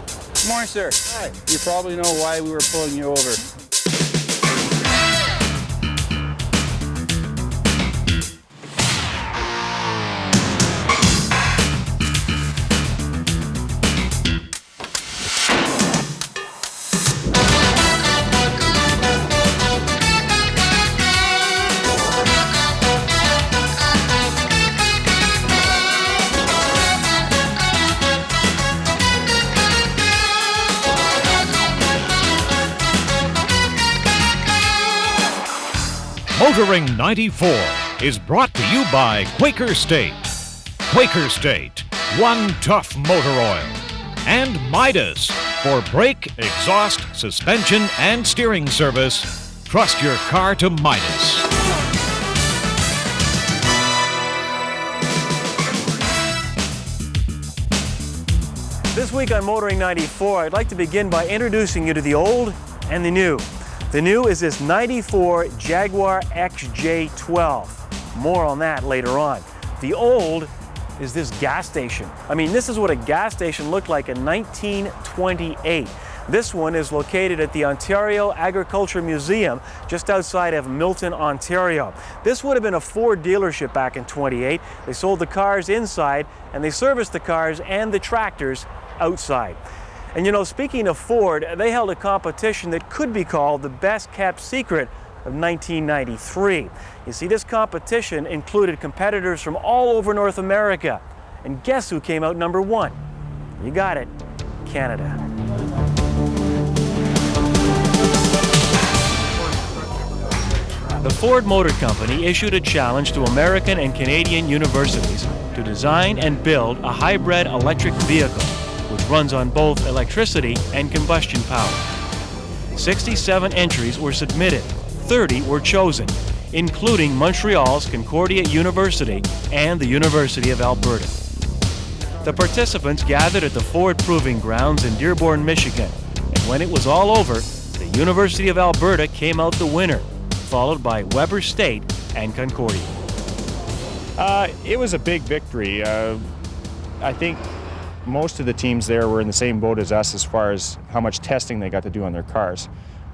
Good morning, sir. Hi. You probably know why we were pulling you over. Motoring 94 is brought to you by Quaker State. Quaker State, one tough motor oil. And Midas, for brake, exhaust, suspension, and steering service. Trust your car to Midas. This week on Motoring 94, I'd like to begin by introducing you to the old and the new. The new is this 94 Jaguar XJ12. More on that later on. The old is this gas station. I mean, this is what a gas station looked like in 1928. This one is located at the Ontario Agriculture Museum just outside of Milton, Ontario. This would have been a Ford dealership back in 28. They sold the cars inside and they serviced the cars and the tractors outside. And you know, speaking of Ford, they held a competition that could be called the best kept secret of 1993. You see, this competition included competitors from all over North America. And guess who came out number one? You got it, Canada. The Ford Motor Company issued a challenge to American and Canadian universities to design and build a hybrid electric vehicle which runs on both electricity and combustion power. 67 entries were submitted, 30 were chosen, including Montreal's Concordia University and the University of Alberta. The participants gathered at the Ford Proving Grounds in Dearborn, Michigan, and when it was all over, the University of Alberta came out the winner, followed by Weber State and Concordia. It was a big victory. I think most of the teams there were in the same boat as us as far as how much testing they got to do on their cars.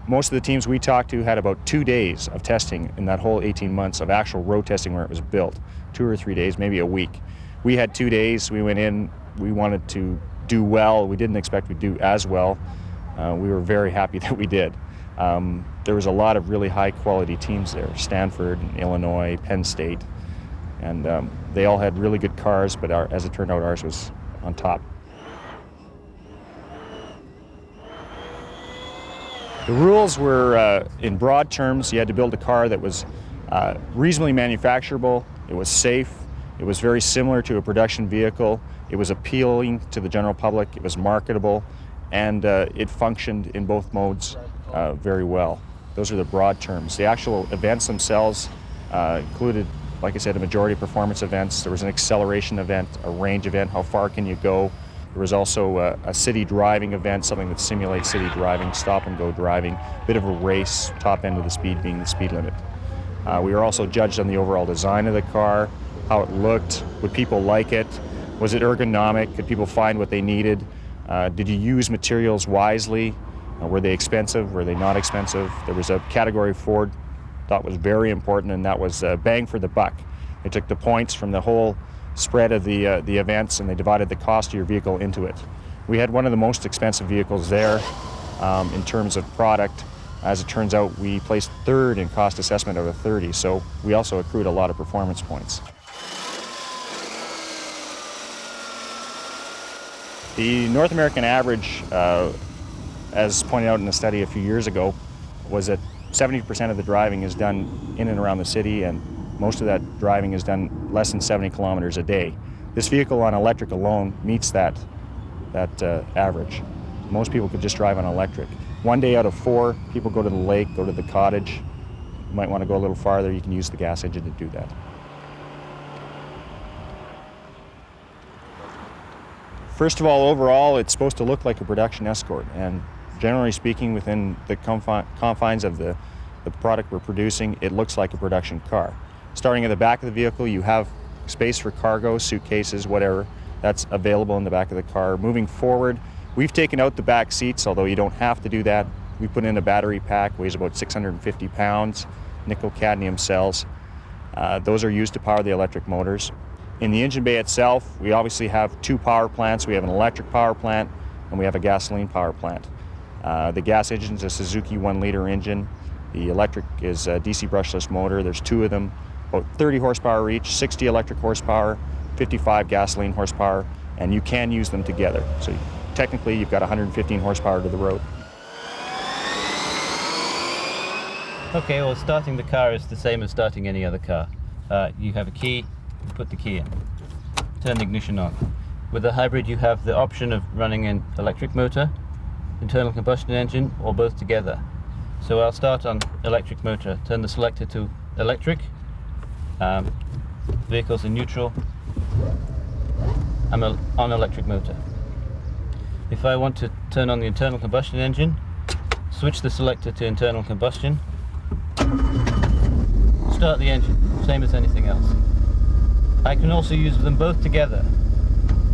Most of the teams we talked to had about 2 days of testing in that whole 18 months of actual road testing where it was built. 2 or 3 days, maybe a week. We had 2 days. We went in. We wanted to do well. We didn't expect we'd do as well. We were very happy that we did. There was a lot of really high-quality teams there, Stanford, Illinois, Penn State, and they all had really good cars, but as it turned out, ours was on top. The rules were, in broad terms, you had to build a car that was reasonably manufacturable, it was safe, it was very similar to a production vehicle, it was appealing to the general public, it was marketable, and it functioned in both modes very well. Those are the broad terms. The actual events themselves included, like I said, a majority of performance events. There was an acceleration event, a range event, how far can you go. There was also a city driving event, something that simulates city driving, stop and go driving, a bit of a race, top end of the speed being the speed limit. We were also judged on the overall design of the car, how it looked, would people like it, was it ergonomic, could people find what they needed, did you use materials wisely, were they expensive, were they not expensive. There was a category Ford thought was very important, and that was bang for the buck. They took the points from the whole spread of the events and they divided the cost of your vehicle into it. We had one of the most expensive vehicles there in terms of product. As it turns out, we placed third in cost assessment out of 30, so we also accrued a lot of performance points. The North American average, as pointed out in a study a few years ago, was that 70% of the driving is done in and around the city, and most of that driving is done less than 70 kilometers a day. This vehicle on electric alone meets that average. Most people could just drive on electric. 1 day out of 4, people go to the lake, go to the cottage. You might want to go a little farther, you can use the gas engine to do that. First of all, overall, it's supposed to look like a production Escort, and generally speaking, within the confines of the product we're producing, it looks like a production car. Starting at the back of the vehicle, you have space for cargo, suitcases, whatever. That's available in the back of the car. Moving forward, We've taken out the back seats, although you don't have to do that. We put in a battery pack, weighs about 650 pounds, nickel cadmium cells. Those are used to power the electric motors. In the engine bay itself, we obviously have two power plants. We have an electric power plant and we have a gasoline power plant. The gas engine is a Suzuki 1-liter engine. The electric is a DC brushless motor. There's two of them, about 30 horsepower each, 60 electric horsepower, 55 gasoline horsepower, and you can use them together. So technically you've got 115 horsepower to the road. Okay, well, starting the car is the same as starting any other car. You have a key, you put the key in, turn the ignition on. With a hybrid, you have the option of running an electric motor, internal combustion engine, or both together. So I'll start on electric motor, turn the selector to electric, vehicles in neutral, I'm on electric motor. If I want to turn on the internal combustion engine, switch the selector to internal combustion, start the engine, same as anything else. I can also use them both together.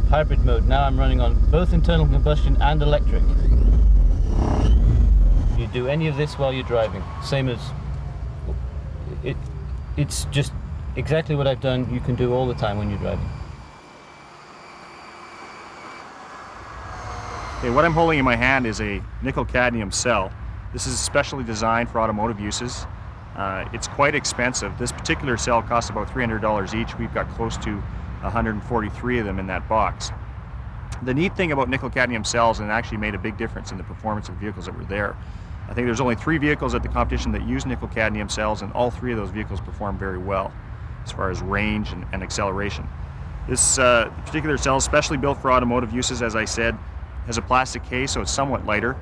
Hybrid mode, now I'm running on both internal combustion and electric. You do any of this while you're driving, same as, it's just exactly what I've done, you can do all the time when you're driving. Okay, what I'm holding in my hand is a nickel cadmium cell. This is specially designed for automotive uses. It's quite expensive. This particular cell costs about $300 each. We've got close to 143 of them in that box. The neat thing about nickel cadmium cells, and it actually made a big difference in the performance of vehicles that were there. I think there's only 3 vehicles at the competition that use nickel cadmium cells, and all 3 of those vehicles perform very well as far as range and acceleration. This particular cell is specially built for automotive uses, as I said, has a plastic case, so it's somewhat lighter,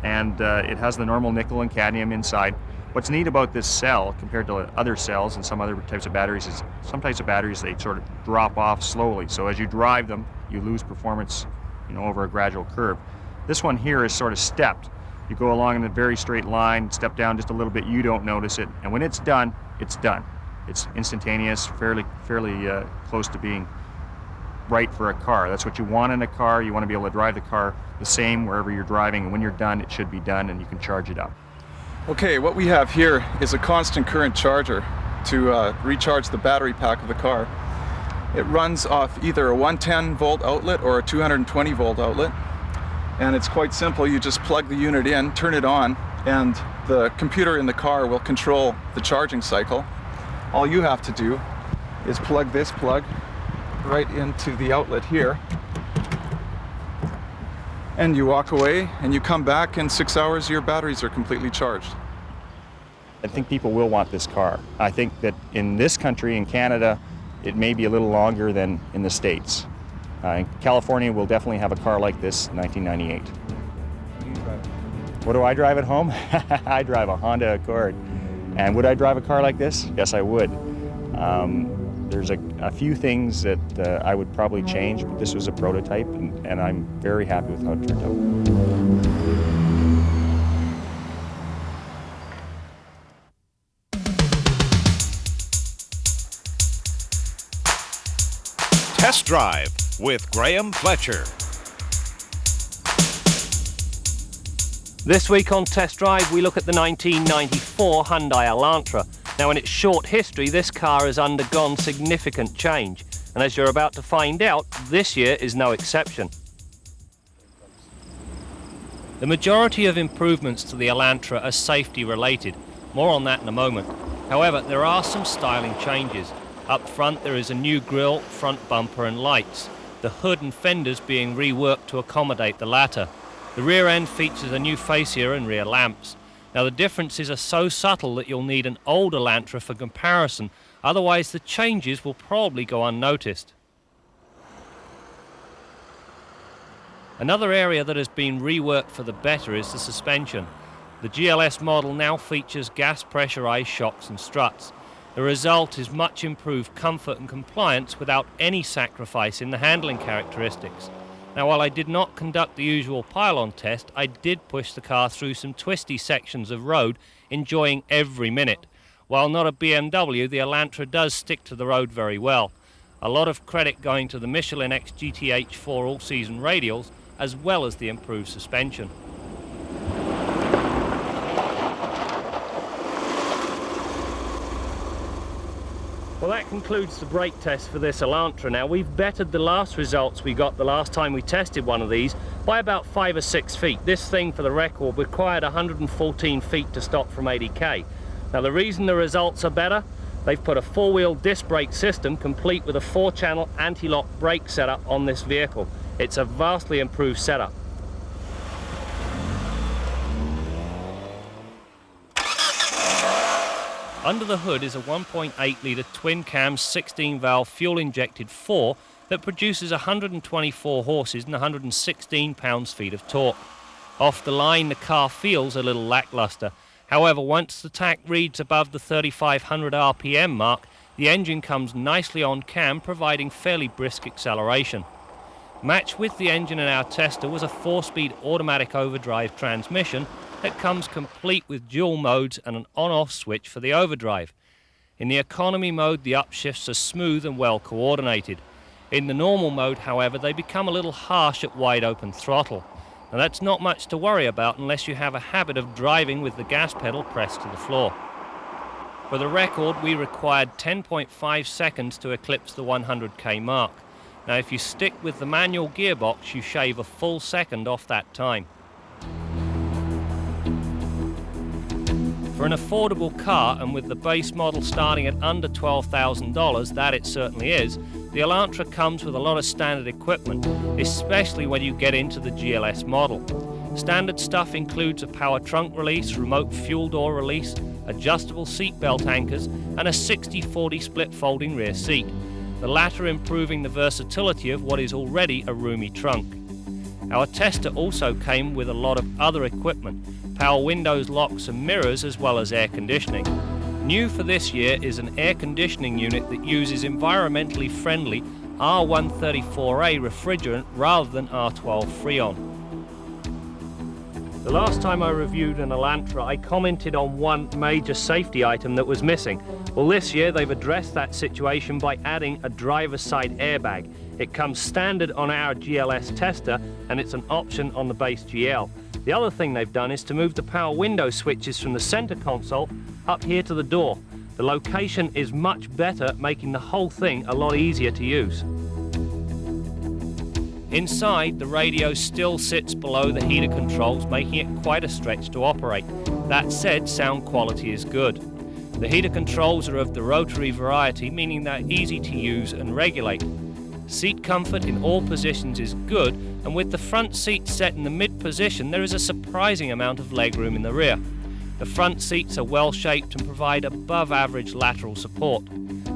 and it has the normal nickel and cadmium inside. What's neat about this cell compared to other cells and some other types of batteries is some types of batteries, they sort of drop off slowly. So as you drive them, you lose performance, over a gradual curve. This one here is sort of stepped. You go along in a very straight line, step down just a little bit, you don't notice it, and when it's done, it's done. It's instantaneous, fairly close to being right for a car. That's what you want in a car. You want to be able to drive the car the same wherever you're driving, and when you're done, it should be done and you can charge it up. Okay, what we have here is a constant current charger to recharge the battery pack of the car. It runs off either a 110 volt outlet or a 220 volt outlet, and it's quite simple. You just plug the unit in, turn it on, and the computer in the car will control the charging cycle. All you have to do is plug this plug right into the outlet here, and you walk away and you come back, in 6 hours your batteries are completely charged. I think people will want this car. I think that in this country, in Canada, it may be a little longer than in the States. California will definitely have a car like this in 1998. What do I drive at home? I drive a Honda Accord. And would I drive a car like this? Yes, I would. There's a few things that I would probably change, but this was a prototype, and I'm very happy with how it turned out. Test Drive with Graham Fletcher. This week on Test Drive, we look at the 1994 Hyundai Elantra. Now, in its short history, this car has undergone significant change, and as you're about to find out, this year is no exception. The majority of improvements to the Elantra are safety related. More on that in a moment. However, there are some styling changes. Up front, there is a new grille, front bumper and lights. The hood and fenders being reworked to accommodate the latter. The rear end features a new fascia and rear lamps. Now, the differences are so subtle that you'll need an old Elantra for comparison, otherwise the changes will probably go unnoticed. Another area that has been reworked for the better is the suspension. The GLS model now features gas pressurized shocks and struts. The result is much improved comfort and compliance without any sacrifice in the handling characteristics. Now, while I did not conduct the usual pylon test, I did push the car through some twisty sections of road, enjoying every minute. While not a BMW, the Elantra does stick to the road very well. A lot of credit going to the Michelin X GTH4 all-season radials, as well as the improved suspension. Well, that concludes the brake test for this Elantra. Now, we've bettered the last results we got the last time we tested one of these by about 5 or 6 feet. This thing, for the record, required 114 feet to stop from 80k. Now, the reason the results are better, they've put a 4-wheel disc brake system complete with a 4-channel anti-lock brake setup on this vehicle. It's a vastly improved setup. Under the hood is a 1.8-litre twin-cam 16-valve fuel-injected 4 that produces 124 horses and 116 pounds-feet of torque. Off the line, the car feels a little lackluster. However, once the tach reads above the 3,500 RPM mark, the engine comes nicely on cam, providing fairly brisk acceleration. Matched with the engine in our tester was a 4-speed automatic overdrive transmission that comes complete with dual modes and an on-off switch for the overdrive. In the economy mode, the upshifts are smooth and well coordinated. In the normal mode, however, they become a little harsh at wide open throttle. Now, that's not much to worry about unless you have a habit of driving with the gas pedal pressed to the floor. For the record, we required 10.5 seconds to eclipse the 100k mark. Now, if you stick with the manual gearbox, you shave a full second off that time. For an affordable car, and with the base model starting at under $12,000, that it certainly is, the Elantra comes with a lot of standard equipment, especially when you get into the GLS model. Standard stuff includes a power trunk release, remote fuel door release, adjustable seat belt anchors, and a 60-40 split folding rear seat, the latter improving the versatility of what is already a roomy trunk. Our tester also came with a lot of other equipment, power windows, locks and mirrors, as well as air conditioning. New for this year is an air conditioning unit that uses environmentally friendly R134A refrigerant rather than R12 Freon. The last time I reviewed an Elantra, I commented on one major safety item that was missing. Well, this year they've addressed that situation by adding a driver's side airbag. It comes standard on our GLS tester, and it's an option on the base GL. The other thing they've done is to move the power window switches from the center console up here to the door. The location is much better, making the whole thing a lot easier to use. Inside, the radio still sits below the heater controls, making it quite a stretch to operate. That said, sound quality is good. The heater controls are of the rotary variety, meaning they're easy to use and regulate. Seat comfort in all positions is good, and with the front seat set in the mid position, there is a surprising amount of legroom in the rear. The front seats are well shaped and provide above average lateral support.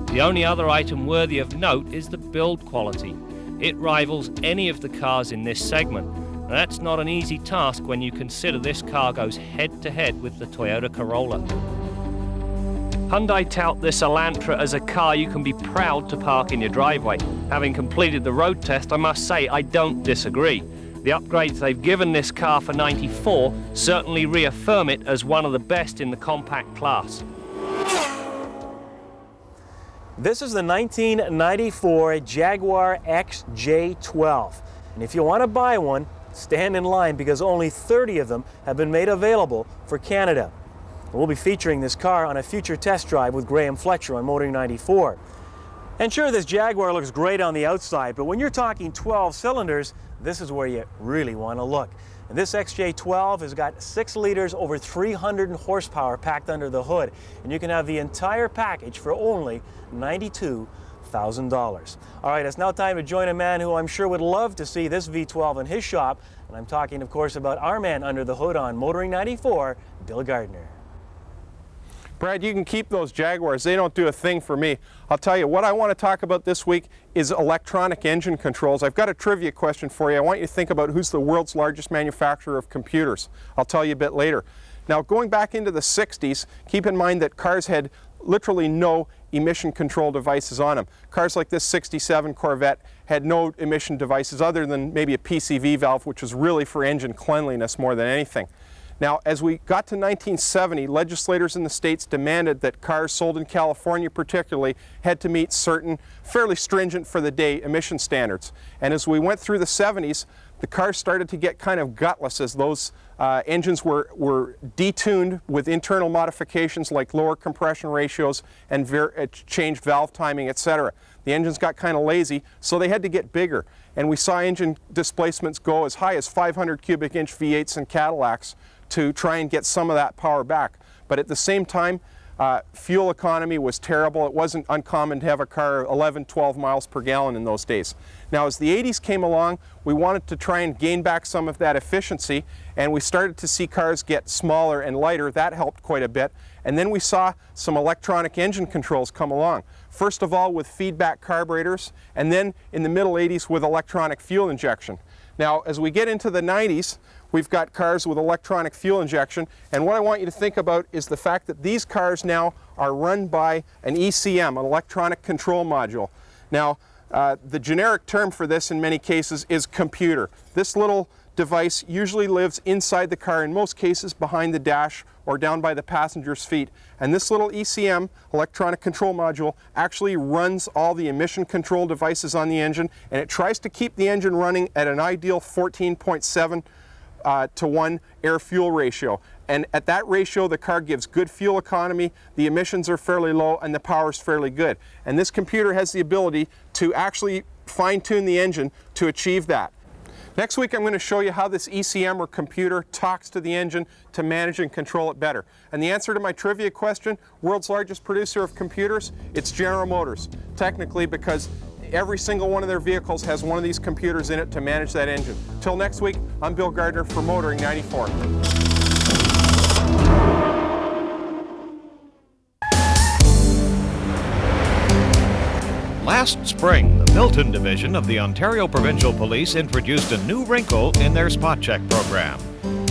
The only other item worthy of note is the build quality. It rivals any of the cars in this segment. Now, that's not an easy task when you consider this car goes head to head with the Toyota Corolla. Hyundai tout this Elantra as a car you can be proud to park in your driveway. Having completed the road test, I must say I don't disagree. The upgrades they've given this car for '94 certainly reaffirm it as one of the best in the compact class. This is the 1994 Jaguar XJ12. And if you want to buy one, stand in line because only 30 of them have been made available for Canada. We'll be featuring this car on a future test drive with Graham Fletcher on Motoring 94. And sure, this Jaguar looks great on the outside, but when you're talking 12 cylinders, this is where you really want to look. And this XJ12 has got 6 liters, over 300 horsepower packed under the hood. And you can have the entire package for only $92,000. All right, it's now time to join a man who I'm sure would love to see this V12 in his shop. And I'm talking, of course, about our man under the hood on Motoring 94, Bill Gardner. Brad, you can keep those Jaguars. They don't do a thing for me. I'll tell you, what I want to talk about this week is electronic engine controls. I've got a trivia question for you. I want you to think about who's the world's largest manufacturer of computers. I'll tell you a bit later. Now, going back into the 60s, keep in mind that cars had literally no emission control devices on them. Cars like this 67 Corvette had no emission devices other than maybe a PCV valve, which was really for engine cleanliness more than anything. Now, as we got to 1970, legislators in the states demanded that cars sold in California particularly had to meet certain fairly stringent for the day emission standards. And as we went through the 70s, the cars started to get kind of gutless as those engines were detuned with internal modifications like lower compression ratios and changed valve timing, etc. The engines got kind of lazy, so they had to get bigger. And we saw engine displacements go as high as 500 cubic inch V8s in Cadillacs to try and get some of that power back. But at the same time, fuel economy was terrible. It wasn't uncommon to have a car 11, 12 miles per gallon in those days. Now, as the 80s came along, we wanted to try and gain back some of that efficiency, and we started to see cars get smaller and lighter. That helped quite a bit. And then we saw some electronic engine controls come along. First of all with feedback carburetors, and then in the middle 80s with electronic fuel injection. Now, as we get into the 90s, we've got cars with electronic fuel injection, and what I want you to think about is the fact that these cars now are run by an ECM, an electronic control module. Now, the generic term for this in many cases is computer. This little device usually lives inside the car, in most cases behind the dash or down by the passenger's feet. And this little ECM, electronic control module, actually runs all the emission control devices on the engine, and it tries to keep the engine running at an ideal 14.7 to 1 air-fuel ratio. And at that ratio, the car gives good fuel economy, the emissions are fairly low, and the power is fairly good. And this computer has the ability to actually fine-tune the engine to achieve that. Next week, I'm going to show you how this ECM or computer talks to the engine to manage and control it better. And the answer to my trivia question, world's largest producer of computers, it's General Motors. Technically, because every single one of their vehicles has one of these computers in it to manage that engine. Till next week, I'm Bill Gardner for Motoring 94. Last spring, the Milton Division of the Ontario Provincial Police introduced a new wrinkle in their spot check program.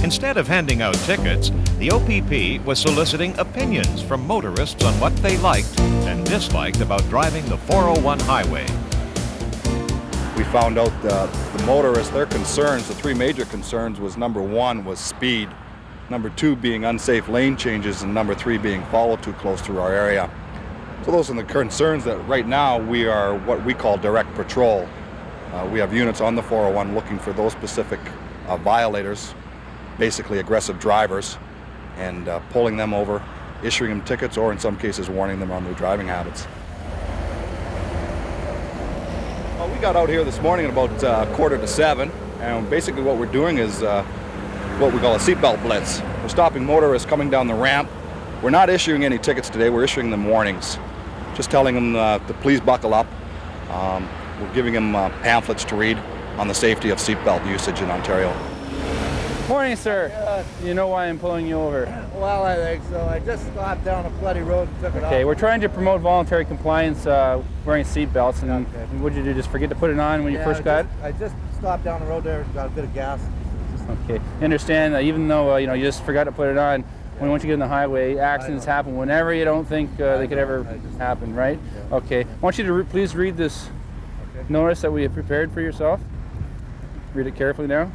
Instead of handing out tickets, the O.P.P. was soliciting opinions from motorists on what they liked and disliked about driving the 401 highway. We found out the motorists, their concerns, the three major concerns was number one was speed, number two being unsafe lane changes, and number three being follow too close to our area. So those are the concerns that right now we are what we call direct patrol. We have units on the 401 looking for those specific violators, basically aggressive drivers, and pulling them over, issuing them tickets, or in some cases warning them on their driving habits. Well, we got out here this morning at about 6:45, and basically what we're doing is what we call a seatbelt blitz. We're stopping motorists coming down the ramp. We're not issuing any tickets today, we're issuing them warnings. Just telling them to please buckle up. We're giving them pamphlets to read on the safety of seatbelt usage in Ontario. Morning, sir. You know why I'm pulling you over? Well, I think so. I just stopped down a bloody road and took it off. Okay, we're trying to promote voluntary compliance wearing seatbelts, and what did you do, just forget to put it on when you first got it? I just stopped down the road there and got a bit of gas. Okay, I understand that even though you just forgot to put it on, once you get on the highway, accidents happen whenever you don't think they could ever happen, right? Yeah. Okay, I want you to please read this notice that we have prepared for yourself. Read it carefully now.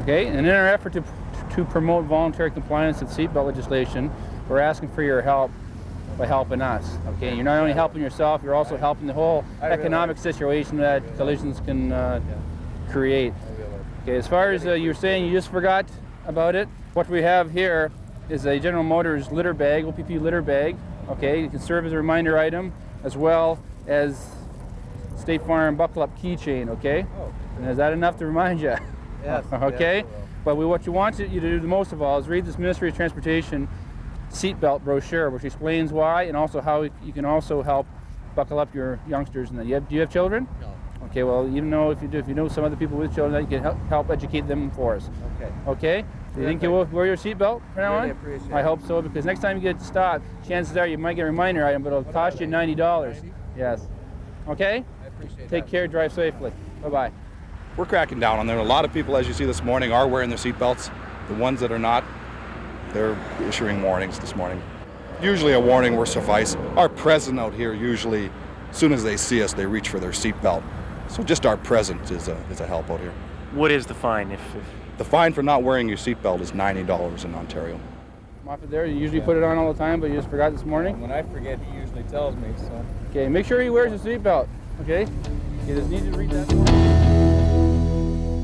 Okay, and in our effort to promote voluntary compliance with seatbelt legislation, we're asking for your help by helping us. Okay, you're not only helping yourself, you're also helping the whole economic situation that collisions can create. Okay, as far as you were saying you just forgot about it, what we have here is a General Motors litter bag, O.P.P. litter bag. Okay, it can serve as a reminder item as well as State Farm buckle up keychain. Okay, and is that enough to remind you? Yes. Okay, yes, but what you want you to do the most of all is read this Ministry of Transportation seatbelt brochure, which explains why and also how you can also help buckle up your youngsters. And do you have children? No. Okay, well, even though if you know some other people with children, you can help educate them for us. Okay. Okay? Do you think you will wear your seatbelt from now on? Really appreciate I hope so, because next time you get stopped, chances are you might get a reminder item, but it'll cost you $90. $90? Yes. Okay? I appreciate Take care, drive safely. Bye-bye. We're cracking down on there. A lot of people, as you see this morning, are wearing their seatbelts. The ones that are not, they're issuing warnings this morning. Usually a warning will suffice. Our presence out here usually, as soon as they see us, they reach for their seatbelt. So just our presence is a help out here. What is the fine if The fine for not wearing your seatbelt is $90 in Ontario. Off it there. You usually put it on all the time, but you just forgot this morning? When I forget, he usually tells me, so. Okay, make sure he wears his seatbelt, okay? You just need to read that.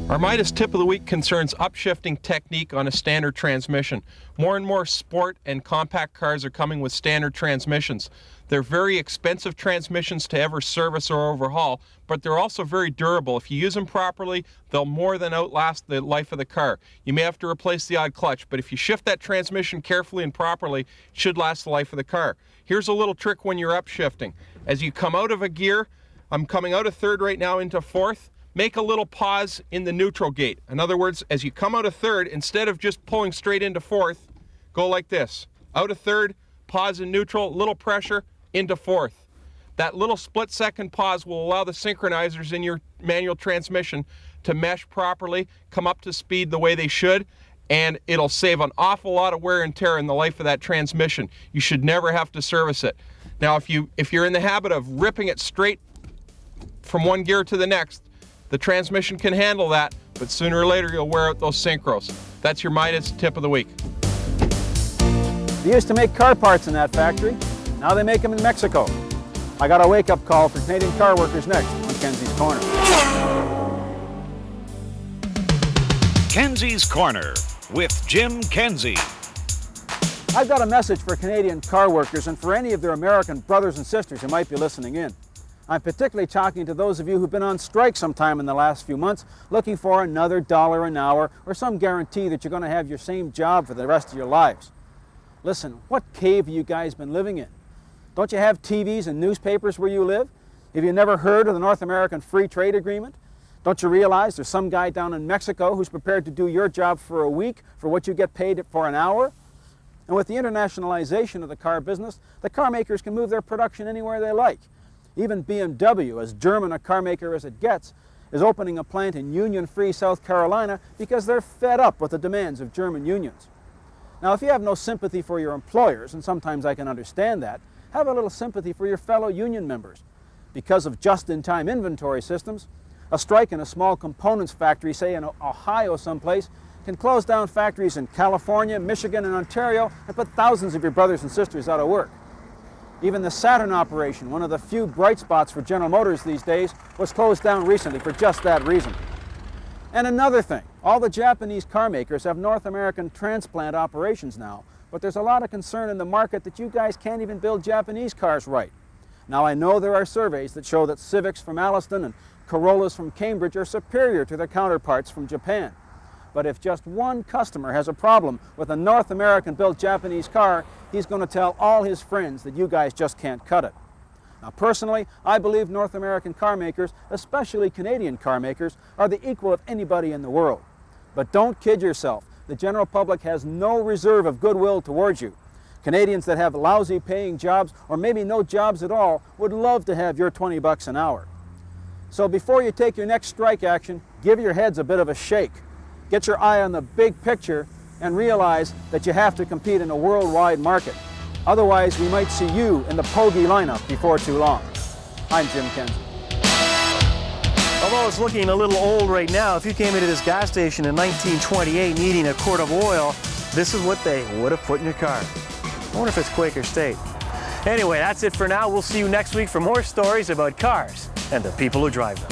Our Midas tip of the week concerns upshifting technique on a standard transmission. More and more sport and compact cars are coming with standard transmissions. They're very expensive transmissions to ever service or overhaul, but they're also very durable. If you use them properly, they'll more than outlast the life of the car. You may have to replace the odd clutch, but if you shift that transmission carefully and properly, it should last the life of the car. Here's a little trick when you're upshifting. As you come out of a gear, I'm coming out of third right now into fourth, make a little pause in the neutral gate. In other words, as you come out of third, instead of just pulling straight into fourth, go like this. Out of third, pause in neutral, little pressure, into fourth. That little split-second pause will allow the synchronizers in your manual transmission to mesh properly, come up to speed the way they should, and it'll save an awful lot of wear and tear in the life of that transmission. You should never have to service it. Now, if you're in the habit of ripping it straight from one gear to the next, the transmission can handle that, but sooner or later you'll wear out those synchros. That's your Midas tip of the week. They used to make car parts in that factory. Now they make them in Mexico. I got a wake-up call for Canadian car workers next on Kenzies Corner. Kenzies Corner with Jim Kenzie. I've got a message for Canadian car workers and for any of their American brothers and sisters who might be listening in. I'm particularly talking to those of you who've been on strike sometime in the last few months, looking for another $1 an hour or some guarantee that you're going to have your same job for the rest of your lives. Listen, what cave have you guys been living in? Don't you have TVs and newspapers where you live? Have you never heard of the North American Free Trade Agreement? Don't you realize there's some guy down in Mexico who's prepared to do your job for a week for what you get paid for an hour? And with the internationalization of the car business, the car makers can move their production anywhere they like. Even BMW, as German a car maker as it gets, is opening a plant in union-free South Carolina because they're fed up with the demands of German unions. Now, if you have no sympathy for your employers, and sometimes I can understand that, have a little sympathy for your fellow union members. Because of just-in-time inventory systems, a strike in a small components factory, say in Ohio someplace, can close down factories in California, Michigan, and Ontario and put thousands of your brothers and sisters out of work. Even the Saturn operation, one of the few bright spots for General Motors these days, was closed down recently for just that reason. And another thing, all the Japanese car makers have North American transplant operations now, but there's a lot of concern in the market that you guys can't even build Japanese cars right. Now, I know there are surveys that show that Civics from Alliston and Corollas from Cambridge are superior to their counterparts from Japan. But if just one customer has a problem with a North American-built Japanese car, he's going to tell all his friends that you guys just can't cut it. Now, personally, I believe North American car makers, especially Canadian car makers, are the equal of anybody in the world. But don't kid yourself. The general public has no reserve of goodwill towards you. Canadians that have lousy paying jobs, or maybe no jobs at all, would love to have your $20 an hour. So before you take your next strike action, give your heads a bit of a shake. Get your eye on the big picture and realize that you have to compete in a worldwide market. Otherwise, we might see you in the Pogie lineup before too long. I'm Jim Kenzie. Although it's looking a little old right now, if you came into this gas station in 1928 needing a quart of oil, this is what they would have put in your car. I wonder if it's Quaker State. Anyway, that's it for now. We'll see you next week for more stories about cars and the people who drive them.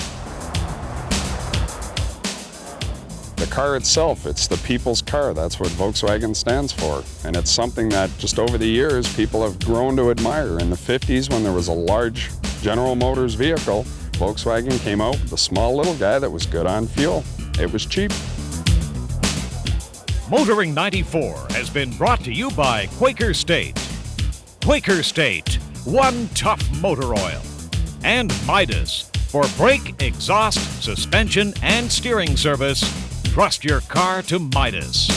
The car itself, it's the people's car. That's what Volkswagen stands for. And it's something that just over the years people have grown to admire. In the 50s, when there was a large General Motors vehicle, Volkswagen came out with a small little guy that was good on fuel. It was cheap. Motoring 94 has been brought to you by Quaker State. Quaker State, one tough motor oil. And Midas, for brake, exhaust, suspension, and steering service. Trust your car to Midas.